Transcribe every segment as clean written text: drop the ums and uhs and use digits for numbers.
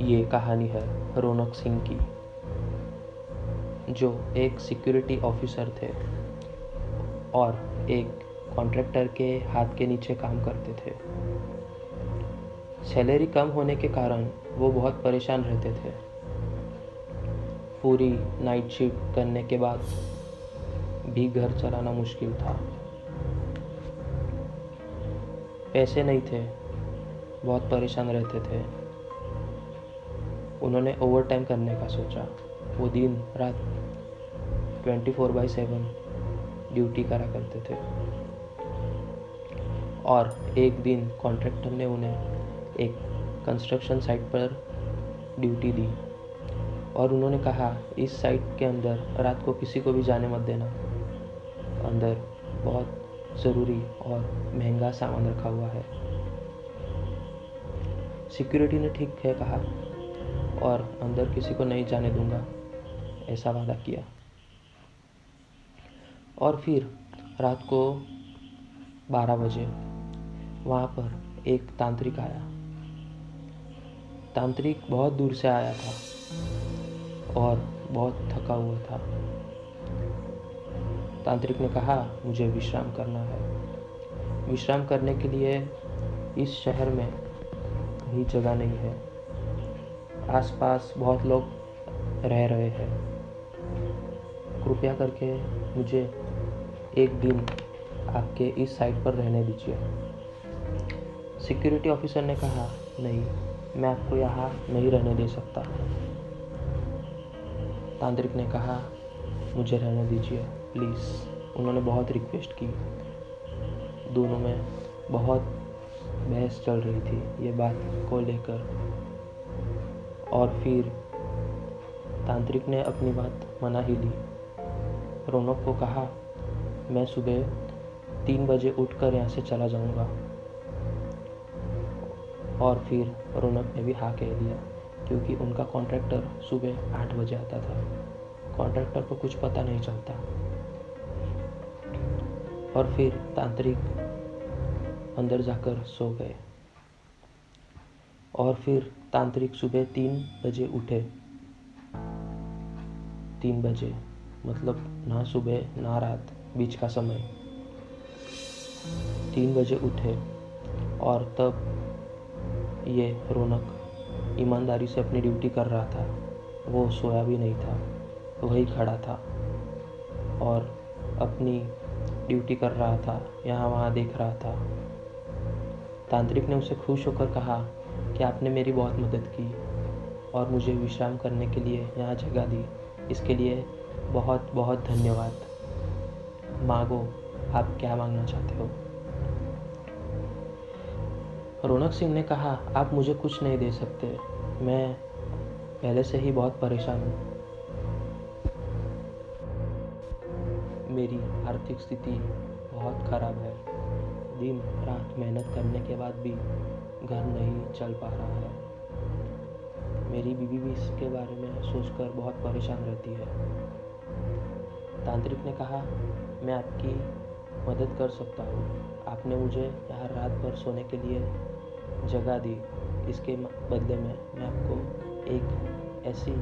ये कहानी है रौनक सिंह की, जो एक सिक्योरिटी ऑफिसर थे और एक कॉन्ट्रैक्टर के हाथ के नीचे काम करते थे। सैलरी कम होने के कारण वो बहुत परेशान रहते थे। पूरी नाइट शिफ्ट करने के बाद भी घर चलाना मुश्किल था। पैसे नहीं थे, बहुत परेशान रहते थे। उन्होंने ओवर टाइम करने का सोचा। वो दिन रात 24/7 ड्यूटी करा करते थे। और एक दिन कॉन्ट्रैक्टर ने उन्हें एक कंस्ट्रक्शन साइट पर ड्यूटी दी और उन्होंने कहा, इस साइट के अंदर रात को किसी को भी जाने मत देना। अंदर बहुत ज़रूरी और महंगा सामान रखा हुआ है। सिक्योरिटी ने ठीक है कहा और अंदर किसी को नहीं जाने दूंगा, ऐसा वादा किया। और फिर रात को 12 बजे वहाँ पर एक तांत्रिक आया। तांत्रिक बहुत दूर से आया था और बहुत थका हुआ था। तांत्रिक ने कहा, मुझे विश्राम करना है। विश्राम करने के लिए इस शहर में कहीं जगह नहीं है। आसपास बहुत लोग रह रहे हैं। कृपया करके मुझे एक दिन आपके इस साइट पर रहने दीजिए। सिक्योरिटी ऑफिसर ने कहा, नहीं, मैं आपको यहाँ नहीं रहने दे सकता। तांत्रिक ने कहा, मुझे रहने दीजिए प्लीज़। उन्होंने बहुत रिक्वेस्ट की। दोनों में बहुत बहस चल रही थी ये बात को लेकर। और फिर तांत्रिक ने अपनी बात मना ही ली। रौनक को कहा, मैं सुबह 3 बजे उठकर यहाँ से चला जाऊँगा। और फिर रौनक ने भी हाँ कह दिया, क्योंकि उनका कॉन्ट्रैक्टर सुबह 8 बजे आता था। कॉन्ट्रैक्टर को कुछ पता नहीं चलता। और फिर तांत्रिक अंदर जाकर सो गए। और फिर तांत्रिक सुबह 3 बजे उठे। 3 बजे मतलब ना सुबह ना रात, बीच का समय। 3 बजे उठे और तब ये रौनक ईमानदारी से अपनी ड्यूटी कर रहा था। वो सोया भी नहीं था, वही खड़ा था और अपनी ड्यूटी कर रहा था, यहाँ वहाँ देख रहा था। तांत्रिक ने उसे खुश होकर कहा कि आपने मेरी बहुत मदद की और मुझे विश्राम करने के लिए यहाँ जगह दी। इसके लिए बहुत बहुत धन्यवाद। मांगो, आप क्या मांगना चाहते हो? रौनक सिंह ने कहा, आप मुझे कुछ नहीं दे सकते। मैं पहले से ही बहुत परेशान हूँ। मेरी आर्थिक स्थिति बहुत ख़राब है। दिन रात मेहनत करने के बाद भी घर नहीं चल पा रहा है। मेरी बीवी भी इसके बारे में सोचकर बहुत परेशान रहती है। तांत्रिक ने कहा, मैं आपकी मदद कर सकता हूँ। आपने मुझे यहाँ रात भर सोने के लिए जगह दी। इसके बदले में मैं आपको एक ऐसी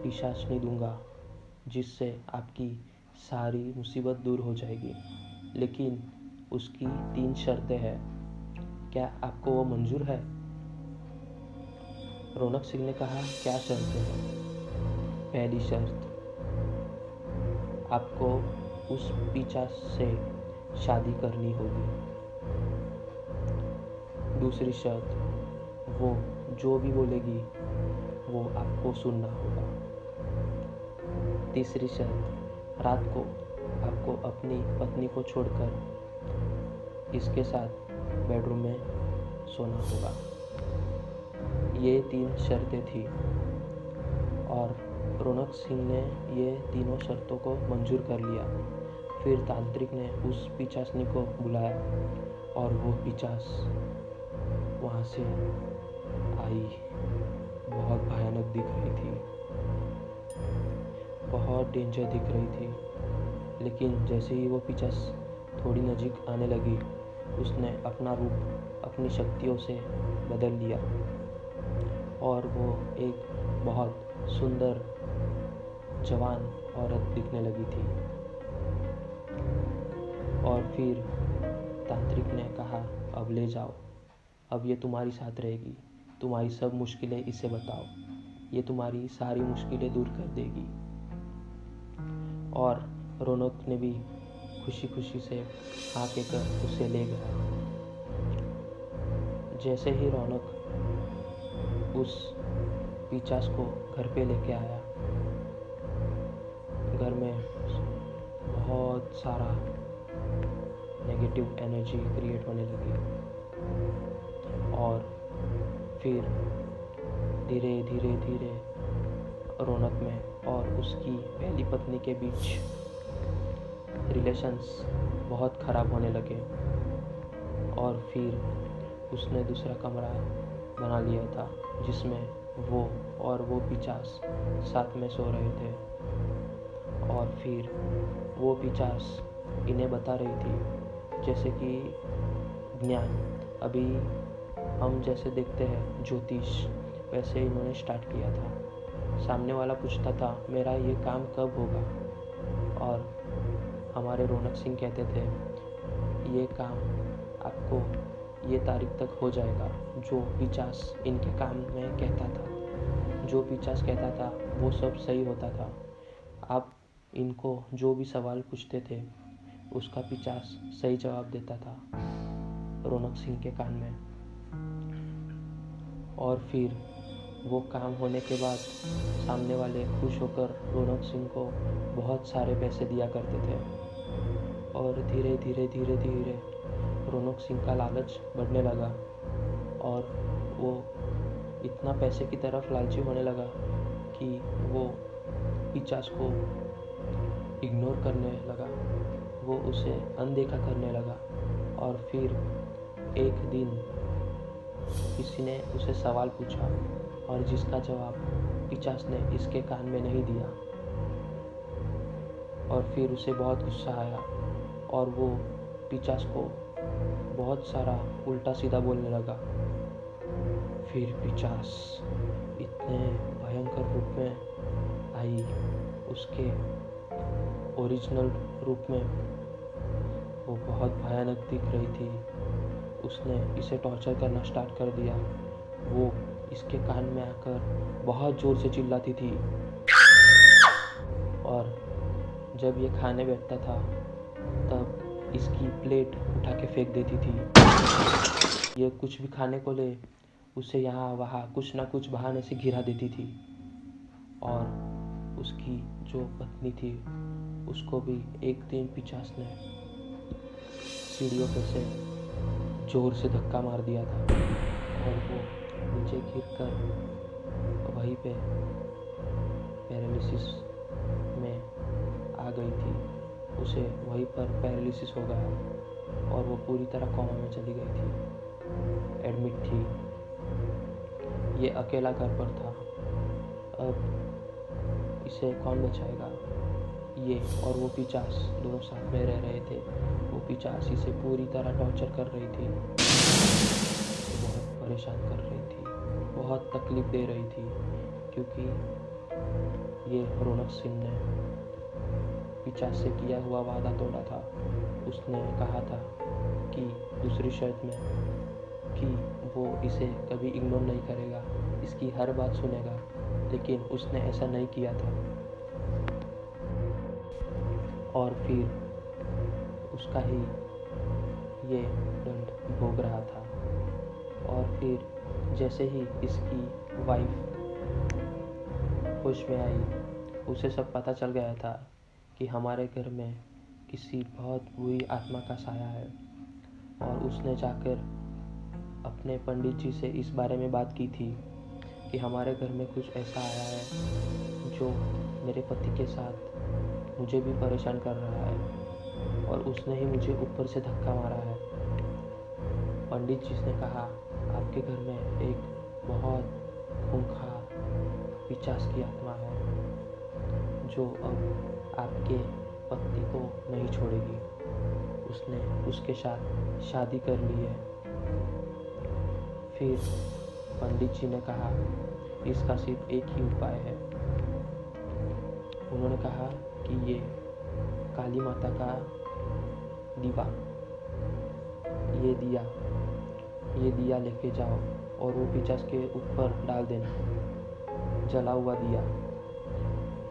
पिशाचनी दूंगा जिससे आपकी सारी मुसीबत दूर हो जाएगी। लेकिन उसकी 3 शर्तें हैं। क्या आपको वो मंजूर है? रौनक सिंह ने कहा, क्या शर्तें हैं? पहली शर्त, आपको उस पिशाच से शादी करनी होगी। दूसरी शर्त, वो जो भी बोलेगी वो आपको सुनना होगा। तीसरी शर्त, रात को आपको अपनी पत्नी को छोड़कर इसके साथ बेडरूम में सोना होगा। ये 3 शर्तें थी और रौनक सिंह ने ये तीनों शर्तों को मंजूर कर लिया। फिर तांत्रिक ने उस पिशाचनी को बुलाया और वो पिशाच वहाँ से आई। बहुत भयानक दिख रही थी, बहुत डेंजर दिख रही थी। लेकिन जैसे ही वो पिशाच थोड़ी नज़दीक आने लगी, उसने अपना रूप अपनी शक्तियों से बदल लिया और वो एक बहुत सुंदर जवान औरत दिखने लगी थी। और फिर तांत्रिक ने कहा, अब ले जाओ, अब ये तुम्हारी साथ रहेगी, तुम्हारी सब मुश्किलें इसे बताओ, ये तुम्हारी सारी मुश्किलें दूर कर देगी। और रौनक ने भी खुशी खुशी से हाँ कहकर उसे ले गया। जैसे ही रौनक उस पिचास को घर पे लेके आया, घर में बहुत सारा नेगेटिव एनर्जी क्रिएट होने लगी। और फिर धीरे धीरे धीरे रौनक में और उसकी पहली पत्नी के बीच रिलेशंस बहुत ख़राब होने लगे। और फिर उसने दूसरा कमरा बना लिया था जिसमें वो और वो पिचास साथ में सो रहे थे। और फिर वो पिचास इन्हें बता रही थी, जैसे कि ज्ञान अभी हम जैसे देखते हैं ज्योतिष, वैसे इन्होंने स्टार्ट किया था। सामने वाला पूछता था, मेरा ये काम कब होगा? और हमारे रौनक सिंह कहते थे, ये काम आपको ये तारीख तक हो जाएगा। जो पिचास इनके काम में कहता था, जो पिचास कहता था वो सब सही होता था। आप इनको जो भी सवाल पूछते थे उसका पिचास सही जवाब देता था रौनक सिंह के कान में। और फिर वो काम होने के बाद सामने वाले खुश होकर रौनक सिंह को बहुत सारे पैसे दिया करते थे। और धीरे धीरे धीरे धीरे रौनक सिंह का लालच बढ़ने लगा और वो इतना पैसे की तरफ लालची होने लगा कि वो पिचास को इग्नोर करने लगा, वो उसे अनदेखा करने लगा। और फिर एक दिन किसी ने उसे सवाल पूछा और जिसका जवाब पिचास ने इसके कान में नहीं दिया। और फिर उसे बहुत गुस्सा आया और वो पिचास को बहुत सारा उल्टा सीधा बोलने लगा। फिर पिचास इतने भयंकर रूप में आई, उसके ओरिजिनल रूप में वो बहुत भयानक दिख रही थी। उसने इसे टॉर्चर करना स्टार्ट कर दिया। वो इसके कान में आकर बहुत ज़ोर से चिल्लाती थी। और जब ये खाने बैठता था तब इसकी प्लेट उठा के फेंक देती थी। ये कुछ भी खाने को ले उसे यहाँ वहाँ कुछ ना कुछ बहाने से घिरा देती थी। और उसकी जो पत्नी थी उसको भी एक दिन पिचास ने सीढ़ियों पर से जोर से धक्का मार दिया था और वो नीचे गिरकर वहीं पे पैरालिसिस में आ गई थी। उसे वहीं पर पैरालिसिस हो गया और वो पूरी तरह कोमा में चली गई थी, एडमिट थी। ये अकेला घर पर था। अब इसे कौन बचाएगा? ये और वो पिचास दोनों साथ में रह रहे थे। वो पिचास इसे पूरी तरह टॉर्चर कर रही थी, बहुत परेशान कर रही थी, बहुत तकलीफ दे रही थी, क्योंकि ये रौनक सिंह ने पिचास से किया हुआ वादा तोड़ा था। उसने कहा था कि दूसरी शर्त में कि वो इसे कभी इग्नोर नहीं करेगा, इसकी हर बात सुनेगा, लेकिन उसने ऐसा नहीं किया था। और फिर उसका ही ये दंड भोग रहा था। और फिर जैसे ही इसकी वाइफ होश में आई, उसे सब पता चल गया था कि हमारे घर में किसी बहुत बुरी आत्मा का साया है। और उसने जाकर अपने पंडित जी से इस बारे में बात की थी कि हमारे घर में कुछ ऐसा आया है जो मेरे पति के साथ मुझे भी परेशान कर रहा है और उसने ही मुझे ऊपर से धक्का मारा है। पंडित जी ने कहा, आपके घर में एक बहुत खूंखार पिचास की आत्मा है जो अब आपके पति को नहीं छोड़ेगी। उसने उसके साथ शादी कर ली है। फिर पंडित जी ने कहा, इसका सिर्फ एक ही उपाय है। उन्होंने कहा कि ये काली माता का दीवा, ये दिया लेके जाओ और वो पिशाच के ऊपर डाल देना। जला हुआ दिया,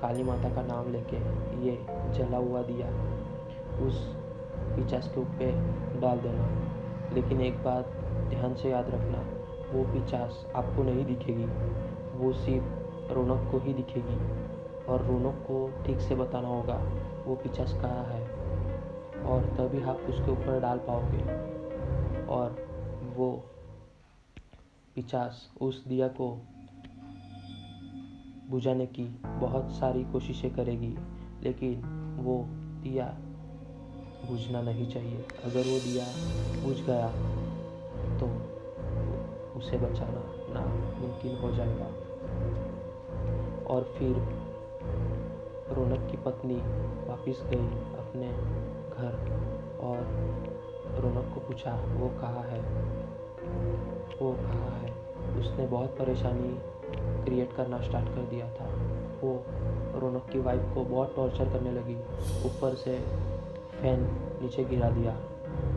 काली माता का नाम लेके ये जला हुआ दिया उस पिशाच के ऊपर डाल देना। लेकिन एक बात ध्यान से याद रखना, वो पिशाच आपको नहीं दिखेगी, वो सिर्फ रौनक को ही दिखेगी और रौनक को ठीक से बताना होगा वो पिशाच कहाँ है, और तभी आप उसके ऊपर डाल पाओगे। और वो पिशाच उस दिया को बुझाने की बहुत सारी कोशिशें करेगी, लेकिन वो दिया बुझना नहीं चाहिए। अगर वो दिया बुझ गया तो उसे बचाना नामुमकिन हो जाएगा। और फिर रौनक की पत्नी वापस गई अपने घर और रौनक को पूछा वो कहाँ है। उसने बहुत परेशानी क्रिएट करना स्टार्ट कर दिया था। वो रौनक की वाइफ को बहुत टॉर्चर करने लगी, ऊपर से फैन नीचे गिरा दिया,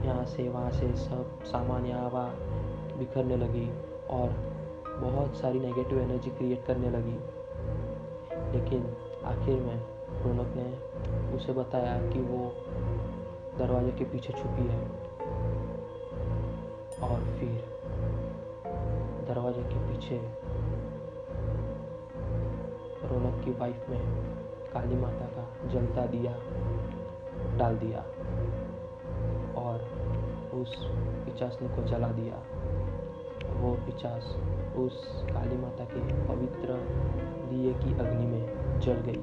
यहाँ से वहाँ से सब सामान यहाँ वहाँ बिखरने लगी और बहुत सारी नेगेटिव एनर्जी क्रिएट करने लगी। लेकिन आखिर में रौनक ने उसे बताया कि वो दरवाजे के पीछे छुपी है। और फिर दरवाजे के पीछे रौनक की वाइफ ने काली माता का जलता दिया डाल दिया और उस पिशाच को जला दिया। वो पिशाच उस काली माता के पवित्र दिए की अग्नि में जल गई।